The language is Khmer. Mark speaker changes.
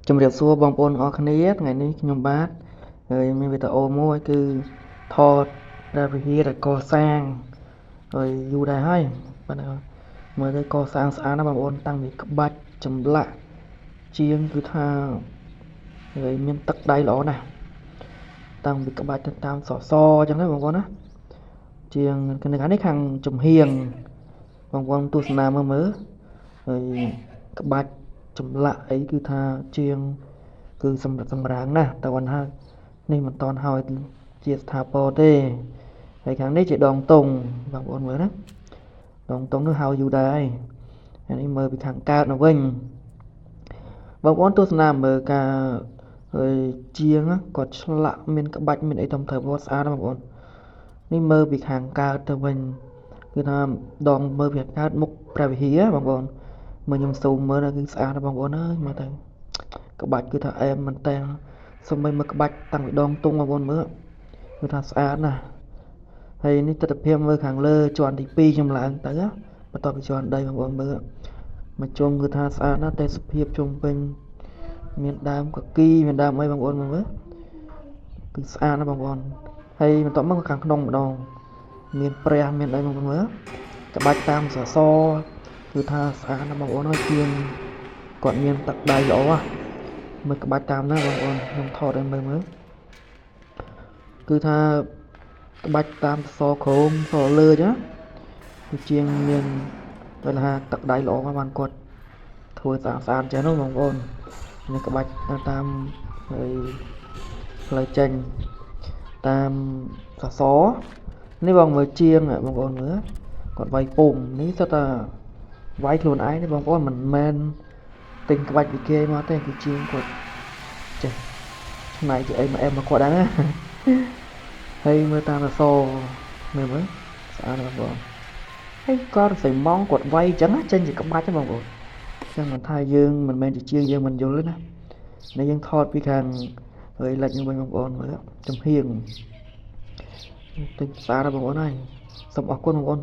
Speaker 1: ជំរាបសួរបងប្អូនអរគ្នាថ្ងៃនេះខ្ញុំបាទហើយមានវីដេអូមួយគឺថតដែលវិហារដែលកសាងហើយយូរដែរហើយបាទមើលទៅកសាងស្អាតណាស់បងប្អូនតាំងពីក្បាច់ចម្លាក់ជាងគឺថាហើយមានទឹកដៃល្អណាស់តាំងពីក្បាច់ទៅតាមសសរអញ្ចឹងណាបងប្អូនណាជាងនេះខាងចំហៀងបងប្អូនទស្សនាមើលហើយក្បាច់ចម្លាក់អីគឺថាជាងគឺសម្រាងណាស់តែគាត់ថានេះមិនតន់ហើយជាស្ថាពរទេហើយខាងនេះជាដងតុងបងប្អូនមើលណាដងតុងនោះហៅយូរដែរហើយនេះមើលពីខាងកើតទៅវិញបងប្អូនទស្សនាមើលការហើយជាងគាត់ឆ្លាក់មានក្បាច់មានអីតំត្រូវស្អាតណាបងប្អូននេះមើលពីខាងកើតទៅវិញគឺថាដងមើលពីខាងកើតមុខព្រះវិហារបងប្អូនមើលខ្ញុំស៊ូមមើលគឺស្អាតណាបងប្អូនអើយមើលទៅក្បាច់គឺថាអែមមែនតើសូម្បីមើលក្បាច់តាំងពីដងតុងបងប្អូនមើលគឺថាស្អាតណាស់ហើយនេះទស្សនភាពមើលខាងលើជាន់ទី2ខ្ញុំឡើងទៅបន្ទាប់ពីជាន់ដីបងប្អូនមើលមកជុំគឺថាស្អាតណាស់ទេសភាពជុំវិញមានដើមកគីមានដើមអីបងប្អូនមើលគឺស្អាតណាស់បងប្អូនហើយបន្ទាប់មកខាងក្នុងម្ដងមានព្រះមានអីបងប្អូនមើលក្បាច់តាមសសរគឺថាស្អាតណាស់បងប្អូនហើយជាងគាត់មានទឹកដៃល្អមើលក្បាច់តាមណាបងប្អូនខ្ញុំថតឲ្យមើលគឺថាក្បាច់តាមសសរក្រោមសសរលើចឹងគឺជាងមានតែថាទឹកដៃល្អបានគាត់ធ្វើស្អាតចឹងបងប្អូននេះក្បាច់តាមហើយផ្លូវចេញតាមសសរនេះបងមើលជាងបងប្អូនមើលគាត់វាយពុំនេះទៅតែវាយខ្លួនឯងទេបងប្អូនមិនមែនទិញក្បាច់ពីគេមកទេគឺជាងគាត់ចេះឆ្នៃជាអីមកអែមមកគាត់ដែរណាហើយមើលតាមសសរមើលស្អាតណាស់បងប្អូនហើយគាត់ស្អីម៉ងគាត់វាយអញ្ចឹងចេញជាក្បាច់ហ្នឹងបងប្អូនចឹងមិនថាយើងមិនមែនជាជាងយើងមិនយល់ទេណានេះយើងថតពីខាងហើយលិចនឹងវិញបងប្អូនមើលចំហៀងទិញស្អាតណាស់បងប្អូនហើយសូមអរគុណបងប្អូន